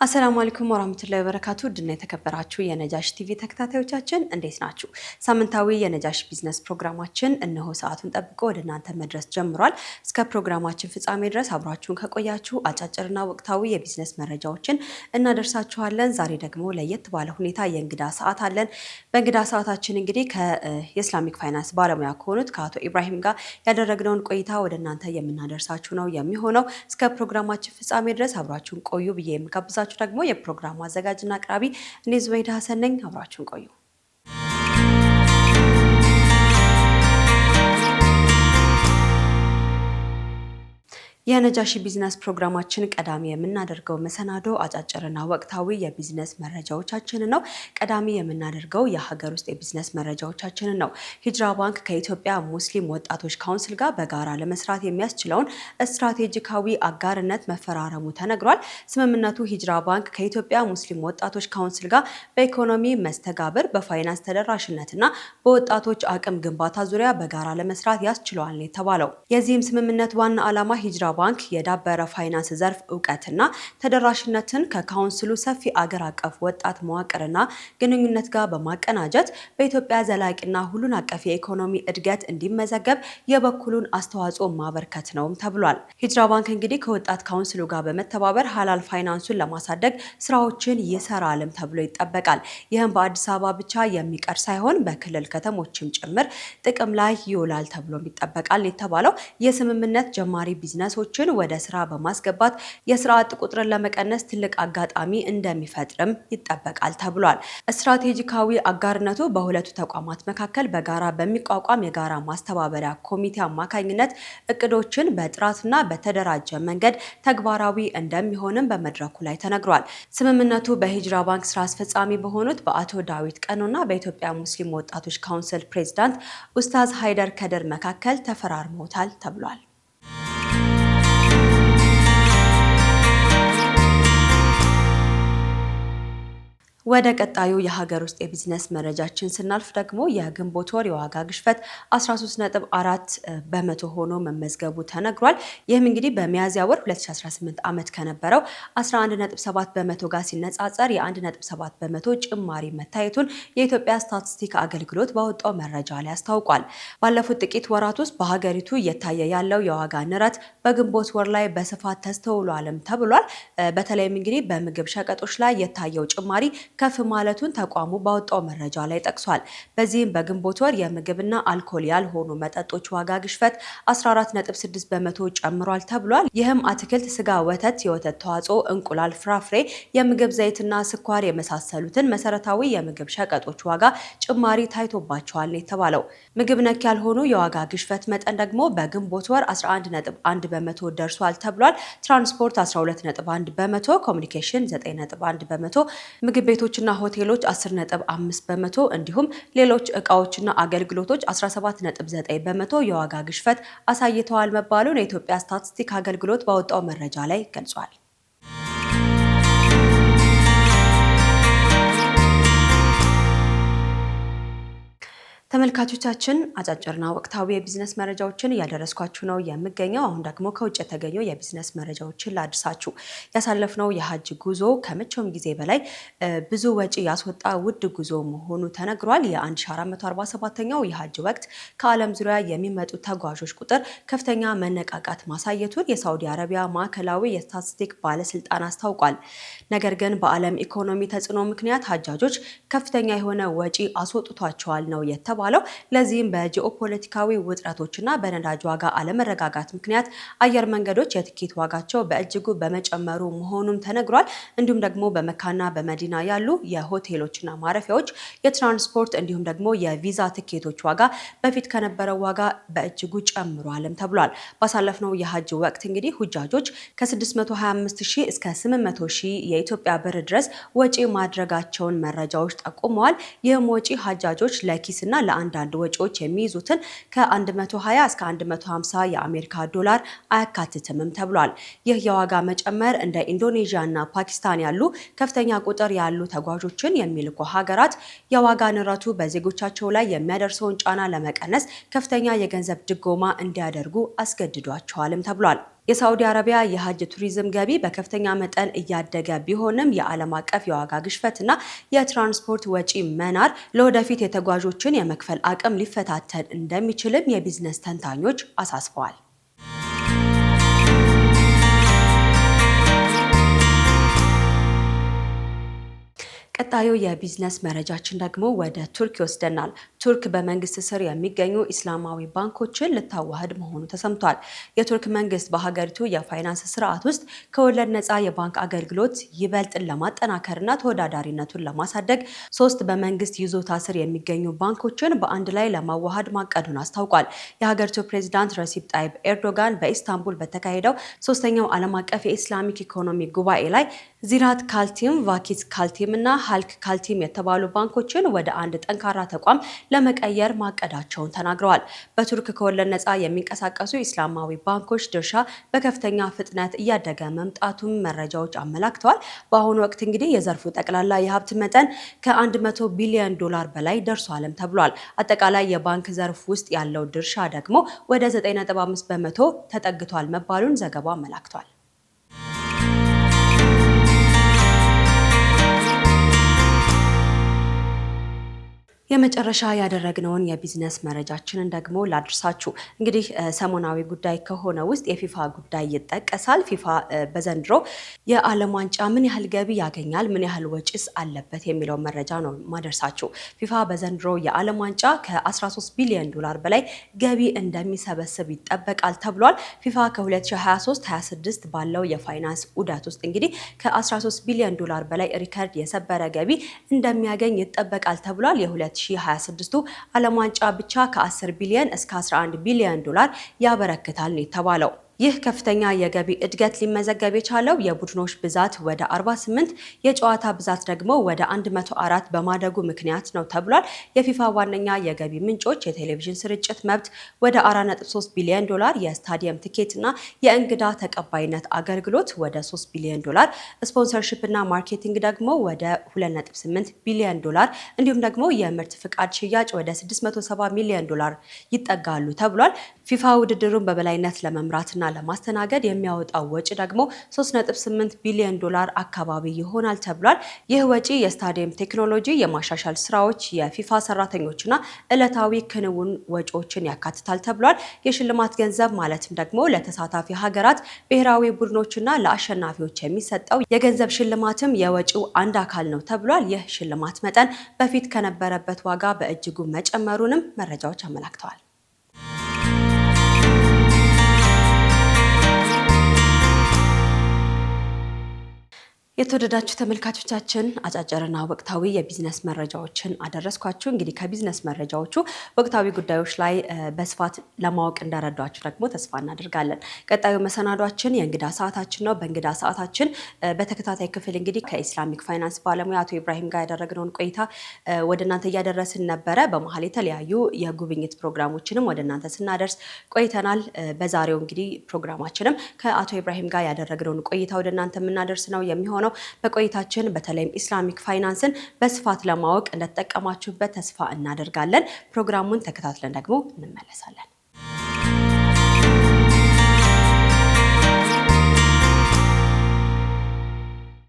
አሰላሙ አለይኩም ወራህመቱላሂ ወበረካቱ ድና የተከበራችሁ የነጃሽ ቲቪ ተከታታዮቻችን እንዴት ናችሁ? ሳምንታዊ የነጃሽ ቢዝነስ ፕሮግራማችን እነሆ ሰዓቱን ጠብቆ ወደ እናንተ መድረስ ጀምሯል። እስከ ፕሮግራማችን ፍጻሜ ድረስ አብራችሁን ከቆያችሁ አጫጭርና ወቅታዊ የቢዝነስ መረጃዎችን እናደርሳችኋለን። ዛሬ ደግሞ ለየት ባለ ሁኔታ የእንግዳ ሰዓት አለን። በእንግዳ ሰዓታችን እንግዲህ ከኢስላሚክ ፋይናንስ ባለሙያ ከሆኑት ከአቶ ኢብራሂም ጋር ያደረግነውን ቆይታ ወደ እናንተ የምናደርሳችሁ ነው የሚሆነው። እስከ ፕሮግራማችን ፍጻሜ ድረስ አብራችሁን ቆዩ ብዬ የምጋብዛችሁ ደግሞ የፕሮግራሙ አዘጋጅና አቅራቢ እኔ ዙበይዳ ሀሰን ነኝ። አብራችሁን ቆዩ። የነጃሺ ቢዝነስ ፕሮግራማችን ቀዳሚ የምናደርገው መሰናዶ አጫጭርና ወቅታዊ የቢዝነስ መረጃዎቻችንን ነው። ቀዳሚ የምናደርገው የሀገር ውስጥ የቢዝነስ መረጃዎቻችንን ነው። ሂጅራ ባንክ ከኢትዮጵያ ሙስሊም ወጣቶች ካውንስል ጋር በጋራ ለመስራት የሚያስችለውን ስትራቴጂካዊ አጋርነት መፈራረሙ ተነግሯል። ስምምነቱ ሂጅራ ባንክ ከኢትዮጵያ ሙስሊም ወጣቶች ካውንስል ጋር በኢኮኖሚ መስተጋብር፣ በፋይናንስ ተደራሽነትና በወጣቶች አቅም ግንባታ ዙሪያ በጋራ ለመስራት ያስችለዋል የተባለው የዚህም ስምምነት ዋና ዓላማ ሂጅራ ባንክ የዳበረ ፋይናንስ ዘርፍ እውቀትና ተደራሽነትን ከካውንስሉ ሰፊ አገር አቀፍ ወጣት መዋቅርና ግንኙነት ጋር በማቀናጀት በኢትዮጵያ ዘላቂና ሁሉን አቀፍ የኢኮኖሚ እድገት እንዲመዘገብ የበኩሉን አስተዋጽኦ ማበርከት ነውም ተብሏል። ሂጅራ ባንክ እንግዲህ ከወጣት ካውንስሉ ጋር በመተባበር ሀላል ፋይናንሱን ለማሳደግ ስራዎችን ይሰራልም ተብሎ ይጠበቃል። ይህም በአዲስ አበባ ብቻ የሚቀር ሳይሆን በክልል ከተሞችም ጭምር ጥቅም ላይ ይውላል ተብሎም ይጠበቃል የተባለው የስምምነት ጀማሪ ቢዝነሶች ወደ ስራ በማስገባት የስራ አጥ ቁጥርን ለመቀነስ ትልቅ አጋጣሚ እንደሚፈጥርም ይጠበቃል ተብሏል። ስትራቴጂካዊ አጋርነቱ በሁለቱ ተቋማት መካከል በጋራ በሚቋቋም የጋራ ማስተባበሪያ ኮሚቴ አማካኝነት እቅዶችን በጥራትና በተደራጀ መንገድ ተግባራዊ እንደሚሆንም በመድረኩ ላይ ተነግሯል። ስምምነቱ በሂጅራ ባንክ ስራ አስፈጻሚ በሆኑት በአቶ ዳዊት ቀኖና በኢትዮጵያ ሙስሊም ወጣቶች ካውንስል ፕሬዝዳንት ኡስታዝ ሃይደር ከድር መካከል ተፈራርመውታል ተብሏል። ወደ ቀጣዩ የሀገር ውስጥ የቢዝነስ መረጃችን ስናልፍ ደግሞ የግንቦት ወር የዋጋ ግሽበት 13.4% ሆኖ መመዝገቡ ተነግሯል። ይህም እንግዲህ በሚያዝያ ወር 2018 ዓመት ከነበረው 11.7% ጋር ሲነጻጸር የ1.7% ጭማሪ መታየቱን የኢትዮጵያ ስታቲስቲክ አገልግሎት ባወጣው መረጃ ላይ አስታውቋል። ባለፉት ጥቂት ወራት ውስጥ በሀገሪቱ እየታየ ያለው የዋጋ ንረት በግንቦት ወር ላይ በስፋት ተስተውሏልም ተብሏል። በተለይም እንግዲህ በምግብ ሸቀጦች ላይ የታየው ጭማሪ ከፍ ማለቱን ተቋሙ ባወጣው መረጃ ላይ ጠቅሷል። በዚህም በግንቦት ወር የምግብና አልኮል ያልሆኑ መጠጦች ዋጋ ግሽበት 14.6% ጨምሯል ተብሏል። ይህም አትክልት፣ ስጋ፣ ወተት፣ የወተት ተዋጽኦ፣ እንቁላል፣ ፍራፍሬ፣ የምግብ ዘይትና ስኳር የመሳሰሉትን መሰረታዊ የምግብ ሸቀጦች ዋጋ ጭማሪ ታይቶባቸዋል የተባለው። ምግብ ነክ ያልሆኑ የዋጋ ግሽበት መጠን ደግሞ በግንቦት ወር 11.1% ደርሷል ተብሏል። ትራንስፖርት 12.1%፣ ኮሚኒኬሽን 9.1%፣ ምግብ ቤቶችና ሆቴሎች 10.5% እንዲሁም ሌሎች እቃዎችና አገልግሎቶች 17.9% የዋጋ ግሽበት አሳይተዋል መባሉን የኢትዮጵያ ስታቲስቲክ አገልግሎት ባወጣው መረጃ ላይ ገልጿል። ተመልካቾቻችን አጫጭርና ወቅታዊ የቢዝነስ መረጃዎችን እያደረስኳችሁ ነው የምገኘው። አሁን ደግሞ ከውጭ የተገኙ የቢዝነስ መረጃዎችን ላድርሳችሁ። ያሳለፍነው የሀጅ ጉዞ ከመቼውም ጊዜ በላይ ብዙ ወጪ ያስወጣ ውድ ጉዞ መሆኑ ተነግሯል። የ1447ኛው የሀጅ ወቅት ከዓለም ዙሪያ የሚመጡ ተጓዦች ቁጥር ከፍተኛ መነቃቃት ማሳየቱን የሳውዲ አረቢያ ማዕከላዊ የስታቲስቲክ ባለስልጣን አስታውቋል። ነገር ግን በዓለም ኢኮኖሚ ተጽዕኖ ምክንያት ሀጃጆች ከፍተኛ የሆነ ወጪ አስወጥቷቸዋል ነው የተባለው። ለዚህም በጂኦፖለቲካዊ ውጥረቶችና በነዳጅ ዋጋ አለመረጋጋት ምክንያት አየር መንገዶች የትኬት ዋጋቸው በእጅጉ በመጨመሩ መሆኑም ተነግሯል። እንዲሁም ደግሞ በመካና በመዲና ያሉ የሆቴሎችና ማረፊያዎች የትራንስፖርት እንዲሁም ደግሞ የቪዛ ትኬቶች ዋጋ በፊት ከነበረው ዋጋ በእጅጉ ጨምሯልም ተብሏል። ባሳለፍነው የሀጅ ወቅት እንግዲህ ሁጃጆች ከ625,000 እስከ 800,000 የኢትዮጵያ ብር ድረስ ወጪ ማድረጋቸውን መረጃዎች ጠቁመዋል። ይህም ወጪ ሀጃጆች ለኪስና ለአንዳንድ ወጪዎች የሚይዙትን ከ120 እስከ 150 የአሜሪካ ዶላር አያካትትምም ተብሏል። ይህ የዋጋ መጨመር እንደ ኢንዶኔዥያ እና ፓኪስታን ያሉ ከፍተኛ ቁጥር ያሉ ተጓዦችን የሚልኩ ሀገራት የዋጋ ንረቱ በዜጎቻቸው ላይ የሚያደርሰውን ጫና ለመቀነስ ከፍተኛ የገንዘብ ድጎማ እንዲያደርጉ አስገድዷቸዋልም ተብሏል። የሳዑዲ አረቢያ የሀጅ ቱሪዝም ገቢ በከፍተኛ መጠን እያደገ ቢሆንም የዓለም አቀፍ የዋጋ ግሽበትና የትራንስፖርት ወጪ መናር ለወደፊት የተጓዦችን የመክፈል አቅም ሊፈታተን እንደሚችልም የቢዝነስ ተንታኞች አሳስበዋል። ቀጣዩ የቢዝነስ መረጃችን ደግሞ ወደ ቱርክ ይወስደናል። ቱርክ በመንግስት ስር የሚገኙ ኢስላማዊ ባንኮችን ልታዋህድ መሆኑ ተሰምቷል። የቱርክ መንግስት በሀገሪቱ የፋይናንስ ስርዓት ውስጥ ከወለድ ነፃ የባንክ አገልግሎት ይበልጥን ለማጠናከርና ተወዳዳሪነቱን ለማሳደግ 3 በመንግስት ይዞታ ስር የሚገኙ ባንኮችን በአንድ ላይ ለማዋሃድ ማቀዱን አስታውቋል። የሀገሪቱ ፕሬዚዳንት ረሲፕ ጣይብ ኤርዶጋን በኢስታንቡል በተካሄደው 3ኛው ዓለም አቀፍ የኢስላሚክ ኢኮኖሚ ጉባኤ ላይ ዚራት ካልቲም፣ ቫኪት ካልቲም እና ሀልክ ካልቲም የተባሉ ባንኮችን ወደ አንድ ጠንካራ ተቋም ለመቀየር ማቀዳቸውን ተናግረዋል። በቱርክ ከወለድ ነፃ የሚንቀሳቀሱ ኢስላማዊ ባንኮች ድርሻ በከፍተኛ ፍጥነት እያደገ መምጣቱን መረጃዎች አመላክተዋል። በአሁኑ ወቅት እንግዲህ የዘርፉ ጠቅላላ የሀብት መጠን ከ100 ቢሊዮን ዶላር በላይ ደርሷልም ተብሏል። አጠቃላይ የባንክ ዘርፍ ውስጥ ያለው ድርሻ ደግሞ ወደ 9.5 በመቶ ተጠግቷል መባሉን ዘገባው አመላክቷል። የመጨረሻ ያደረግነውን የቢዝነስ መረጃችንን ደግሞ ላድርሳችሁ። እንግዲህ ሰሞናዊ ጉዳይ ከሆነ ውስጥ የፊፋ ጉዳይ ይጠቀሳል። ፊፋ በዘንድሮ የዓለም ዋንጫ ምን ያህል ገቢ ያገኛል፣ ምን ያህል ወጪስ አለበት የሚለው መረጃ ነው ማደርሳችሁ። ፊፋ በዘንድሮ የዓለም ዋንጫ ከ13 ቢሊዮን ዶላር በላይ ገቢ እንደሚሰበስብ ይጠበቃል ተብሏል። ፊፋ ከ2023-26 ባለው የፋይናንስ ዑደት ውስጥ እንግዲህ ከ13 ቢሊዮን ዶላር በላይ ሪከርድ የሰበረ ገቢ እንደሚያገኝ ይጠበቃል ተብሏል። 2026 ዓለም ዋንጫ ብቻ ከ10 ቢሊዮን እስከ 11 ቢሊዮን ዶላር ያበረክታል ነው የተባለው። ይህ ከፍተኛ የገቢ እድገት ሊመዘገብ የቻለው የቡድኖች ብዛት ወደ 48 የጨዋታ ብዛት ደግሞ ወደ 104 በማደጉ ምክንያት ነው ተብሏል። የፊፋ ዋነኛ የገቢ ምንጮች የቴሌቪዥን ስርጭት መብት ወደ 4.3 ቢሊዮን ዶላር፣ የስታዲየም ቲኬት እና የእንግዳ ተቀባይነት አገልግሎት ወደ 3 ቢሊዮን ዶላር፣ ስፖንሰርሺፕ እና ማርኬቲንግ ደግሞ ወደ 2.8 ቢሊዮን ዶላር እንዲሁም ደግሞ የምርት ፍቃድ ሽያጭ ወደ 670 ሚሊዮን ዶላር ይጠጋሉ ተብሏል። ፊፋ ውድድሩን በበላይነት ለመምራትና ለማስተናገድ የሚያወጣው ወጪ ደግሞ 3.8 ቢሊዮን ዶላር አካባቢ ይሆናል ተብሏል። ይህ ወጪ የስታዲየም ቴክኖሎጂ፣ የማሻሻል ስራዎች፣ የፊፋ ሰራተኞችና ዕለታዊ ክንውን ወጪዎችን ያካትታል ተብሏል። የሽልማት ገንዘብ ማለትም ደግሞ ለተሳታፊ ሀገራት ብሔራዊ ቡድኖችና ለአሸናፊዎች የሚሰጠው የገንዘብ ሽልማትም የወጪው አንድ አካል ነው ተብሏል። ይህ ሽልማት መጠን በፊት ከነበረበት ዋጋ በእጅጉ መጨመሩንም መረጃዎች አመላክተዋል። የተወደዳችሁ ተመልካቾቻችን አጫጭርና ወቅታዊ የቢዝነስ መረጃዎችን አደረስኳችሁ። እንግዲህ ከቢዝነስ መረጃዎቹ ወቅታዊ ጉዳዮች ላይ በስፋት ለማወቅ እንደረዷችሁ ደግሞ ተስፋ እናደርጋለን። ቀጣዩ መሰናዷችን የእንግዳ ሰዓታችን ነው። በእንግዳ ሰዓታችን በተከታታይ ክፍል እንግዲህ ከኢስላሚክ ፋይናንስ ባለሙያ አቶ ኢብራሂም ጋር ያደረግነውን ቆይታ ወደ እናንተ እያደረስን ነበረ። በመሀል የተለያዩ የጉብኝት ፕሮግራሞችንም ወደ እናንተ ስናደርስ ቆይተናል። በዛሬው እንግዲህ ፕሮግራማችንም ከአቶ ኢብራሂም ጋር ያደረግነውን ቆይታ ወደ እናንተ የምናደርስ ነው የሚሆነው። በቆይታችን በተለይም ኢስላሚክ ፋይናንስን በስፋት ለማወቅ እንደተጠቀማችሁበት ተስፋ እናደርጋለን። ፕሮግራሙን ተከታትለን ደግሞ እንመለሳለን።